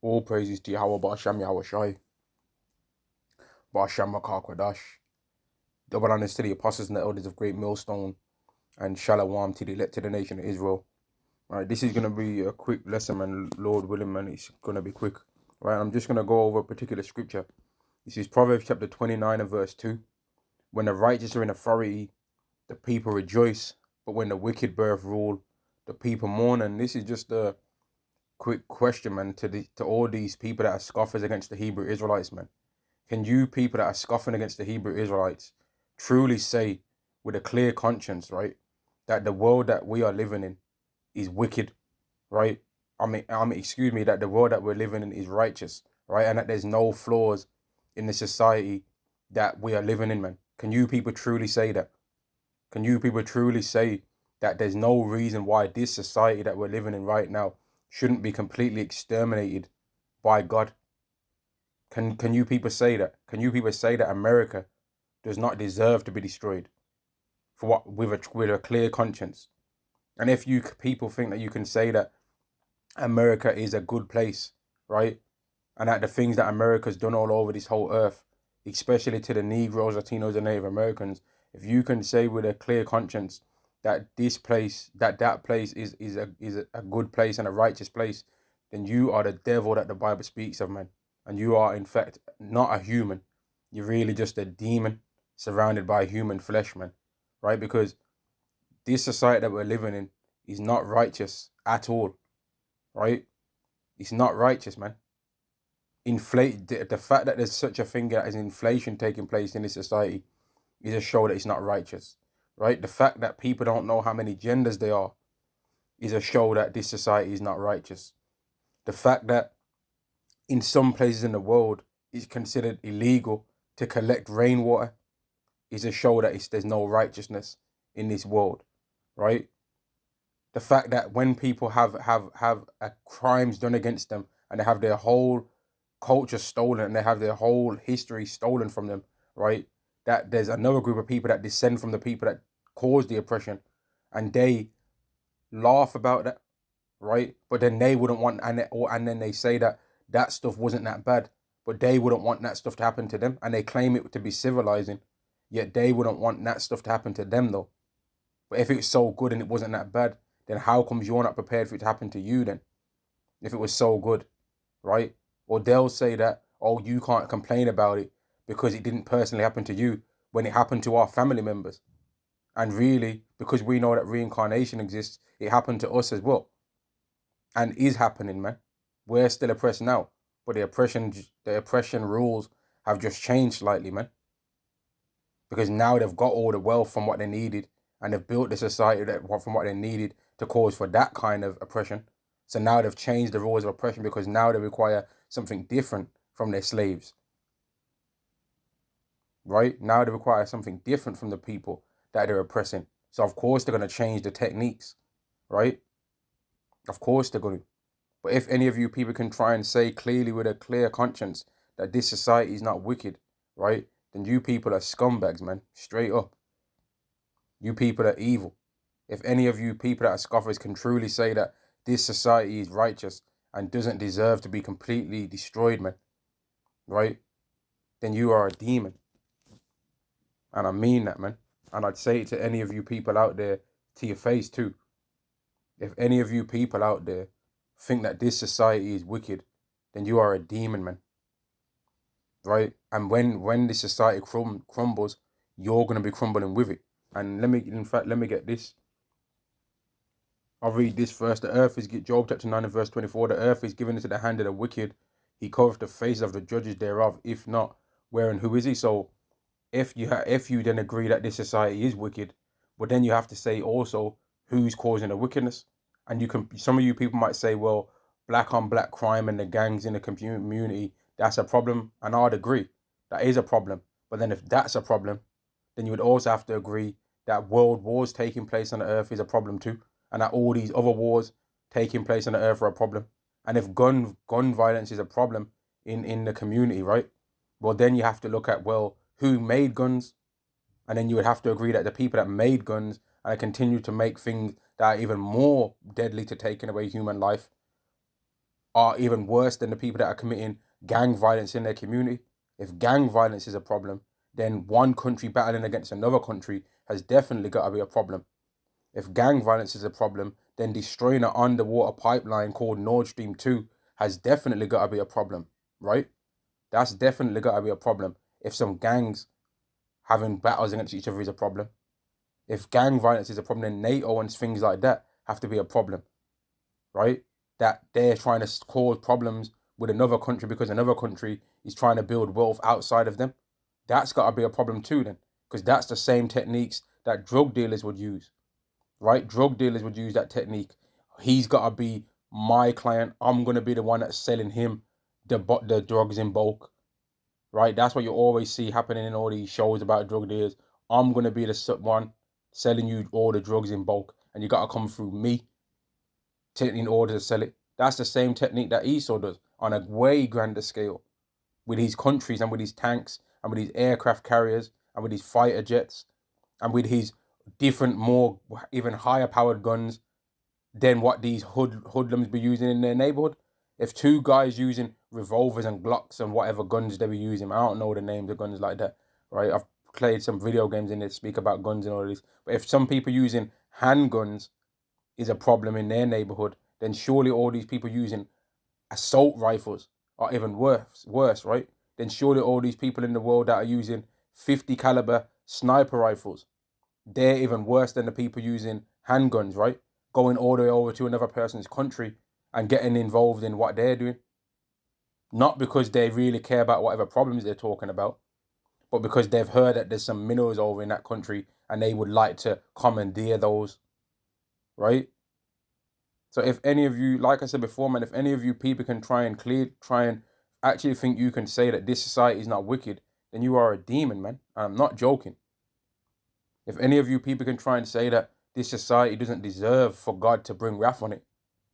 All praises to Yahweh Ba'Shem Yahweh Shai, Ba'Shem Makar Kodash. Double honors to the apostles and the elders of Great Millstone, and Shalom to the elect of the nation of Israel. Right, this is going to be a quick lesson, man. Lord willing, man, it's going to be quick. Right, I'm just going to go over a particular scripture. This is Proverbs chapter 29 and verse 2. When the righteous are in authority, the people rejoice, but when the wicked birth rule, the people mourn. And this is just a quick question, man, to all these people that are scoffers against the Hebrew Israelites, man. Can you people that are scoffing against the Hebrew Israelites truly say with a clear conscience, right, that the world that we are living in is wicked, right? Excuse me, that the world that we're living in is righteous, right? And that there's no flaws in the society that we are living in, man. Can you people truly say that? Can you people truly say that there's no reason why this society that we're living in right now shouldn't be completely exterminated by God? Can you people say that? Can you people say that America does not deserve to be destroyed for what with a clear conscience? And if you people think that you can say that America is a good place, right, and that the things that America's done all over this whole earth, especially to the Negroes, Latinos, and Native Americans, if you can say with a clear conscience that this place, that place is a good place and a righteous place, then you are the devil that the Bible speaks of, man. And you are, in fact, not a human. You're really just a demon surrounded by human flesh, man. Right? Because this society that we're living in is not righteous at all. Right? It's not righteous, man. The fact that there's such a thing as inflation taking place in this society is a show that it's not righteous. Right? The fact that people don't know how many genders they are is a show that this society is not righteous. The fact that in some places in the world it's considered illegal to collect rainwater is a show that there's no righteousness in this world, right? The fact that when people have crimes done against them and they have their whole culture stolen and they have their whole history stolen from them, right? That there's another group of people that descend from the people that caused the oppression and they laugh about that, right? But then they wouldn't want, and then they say that stuff wasn't that bad, but they wouldn't want that stuff to happen to them, and they claim it to be civilizing, yet they wouldn't want that stuff to happen to them though. But if it's so good and it wasn't that bad, then how comes you're not prepared for it to happen to you then? If it was so good, right? Or they'll say that, oh, you can't complain about it because it didn't personally happen to you when it happened to our family members. And really, because we know that reincarnation exists, it happened to us as well. And is happening, man. We're still oppressed now, but the oppression rules have just changed slightly, man. Because now they've got all the wealth from what they needed, and they've built the society from what they needed to cause for that kind of oppression. So now they've changed the rules of oppression because now they require something different from their slaves. Right? Now they require something different from the people that they're oppressing. So of course they're going to change the techniques, right? Of course they're going to. But if any of you people can try and say clearly with a clear conscience that this society is not wicked, right? Then you people are scumbags, man. Straight up. You people are evil. If any of you people that are scoffers can truly say that this society is righteous and doesn't deserve to be completely destroyed, man, right? Then you are a demon. And I mean that, man. And I'd say it to any of you people out there to your face too. If any of you people out there think that this society is wicked, then you are a demon, man. Right? And when this society crumbles, you're going to be crumbling with it. And let me get this. I'll read this first. The earth is, Job chapter 9 and verse 24, the earth is given into the hand of the wicked. He covereth the face of the judges thereof. If not, where and who is he? So if you then agree that this society is wicked, but then you have to say also who's causing the wickedness. And some of you people might say, well, black on black crime and the gangs in the community, that's a problem. And I'd agree, that is a problem. But then if that's a problem, then you would also have to agree that world wars taking place on the earth is a problem too. And that all these other wars taking place on the earth are a problem. And if gun violence is a problem in the community, right? Well, then you have to look at, well, who made guns? And then you would have to agree that the people that made guns and continue to make things that are even more deadly to taking away human life, are even worse than the people that are committing gang violence in their community. If gang violence is a problem, then one country battling against another country has definitely got to be a problem. If gang violence is a problem, then destroying an underwater pipeline called Nord Stream 2 has definitely got to be a problem, right? That's definitely got to be a problem. If some gangs having battles against each other is a problem. If gang violence is a problem, then NATO and things like that have to be a problem, right? That they're trying to cause problems with another country because another country is trying to build wealth outside of them. That's got to be a problem too, then, because that's the same techniques that drug dealers would use, right? Drug dealers would use that technique. He's got to be my client. I'm going to be the one that's selling him the drugs in bulk, right? That's what you always see happening in all these shows about drug dealers. I'm going to be the one selling you all the drugs in bulk, and you got to come through me in order to sell it. That's the same technique that Esau does on a way grander scale with his countries and with his tanks and with his aircraft carriers and with his fighter jets and with his different, more, even higher powered guns than what these hoodlums be using in their neighborhood. If two guys using revolvers and Glocks and whatever guns they be using, I don't know the names of guns like that, right? I've played some video games in there that speak about guns and all this. But if some people using handguns is a problem in their neighborhood, then surely all these people using assault rifles are even worse, right? Then surely all these people in the world that are using 50 caliber sniper rifles, they're even worse than the people using handguns, right? Going all the way over to another person's country and getting involved in what they're doing. Not because they really care about whatever problems they're talking about, but because they've heard that there's some minerals over in that country and they would like to commandeer those, right? So if any of you, like I said before, man, if any of you people can try and actually think you can say that this society is not wicked, then you are a demon, man. I'm not joking. If any of you people can try and say that this society doesn't deserve for God to bring wrath on it,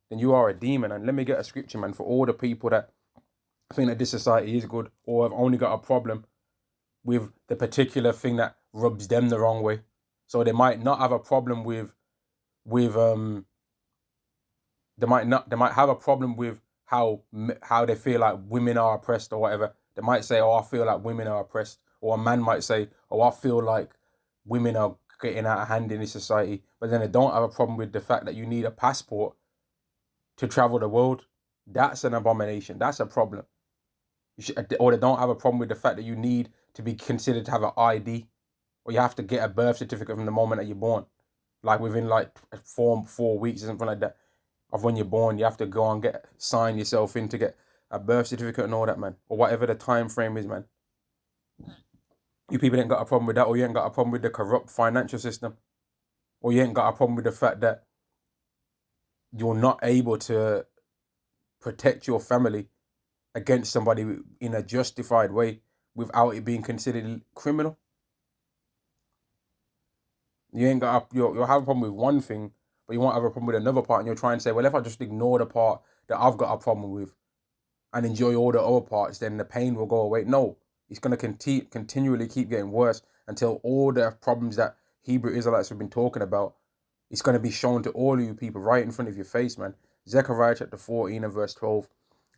then you are a demon. And let me get a scripture, man, for all the people that think that this society is good or have only got a problem with the particular thing that rubs them the wrong way. So they might not have a problem with they might have a problem with how they feel like women are oppressed or whatever. They might say, "Oh, I feel like women are oppressed," or a man might say, "Oh, I feel like women are getting out of hand in this society." But then they don't have a problem with the fact that you need a passport to travel the world. That's an abomination. That's a problem. Or they don't have a problem with the fact that you need to be considered to have an ID, or you have to get a birth certificate from the moment that you're born, like within like 4 weeks or something like that of when you're born. You have to go and sign yourself in to get a birth certificate and all that, man, or whatever the time frame is, man. You people ain't got a problem with that, or you ain't got a problem with the corrupt financial system, or you ain't got a problem with the fact that you're not able to protect your family against somebody in a justified way without it being considered criminal. You ain't got you'll have a problem with one thing, but you won't have a problem with another part, and you're trying to say, well, if I just ignore the part that I've got a problem with and enjoy all the other parts, then the pain will go away. No, it's going to continually keep getting worse until all the problems that Hebrew Israelites have been talking about, it's going to be shown to all of you people right in front of your face, man. Zechariah chapter 14 and verse 12.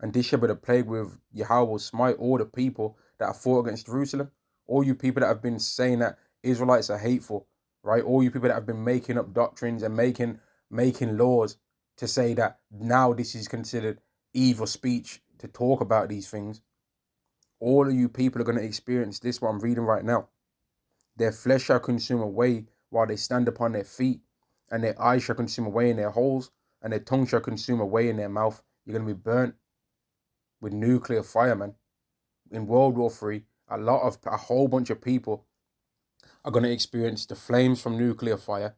And this shall be the plague with Yahweh will smite all the people that have fought against Jerusalem. All you people that have been saying that Israelites are hateful, right? All you people that have been making up doctrines and making laws to say that now this is considered evil speech to talk about these things. All of you people are going to experience this, what I'm reading right now. Their flesh shall consume away while they stand upon their feet, and their eyes shall consume away in their holes, and their tongue shall consume away in their mouth. You're going to be burnt with nuclear fire, man. In World War III, a whole bunch of people are going to experience the flames from nuclear fire,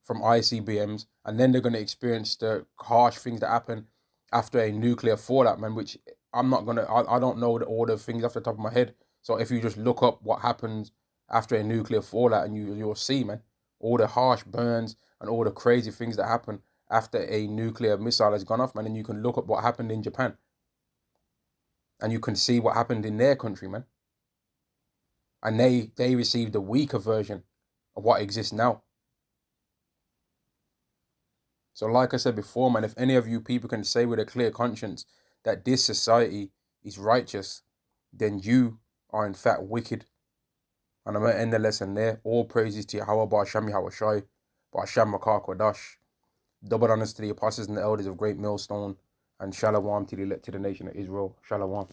from ICBMs, and then they're going to experience the harsh things that happen after a nuclear fallout, man, which I don't know all the things off the top of my head. So if you just look up what happens after a nuclear fallout, and you'll see, man, all the harsh burns and all the crazy things that happen after a nuclear missile has gone off, man, and you can look up what happened in Japan. And you can see what happened in their country, man. And they received a weaker version of what exists now. So like I said before, man, if any of you people can say with a clear conscience that this society is righteous, then you are in fact wicked. And I'm going to end the lesson there. All praises to Yahweh, Ba'asham Yahushai, Ba'asham Makar Kodash. Double honors to the apostles and the elders of Great Millstone, and Shalom to the elect to the nation of Israel. Shalom.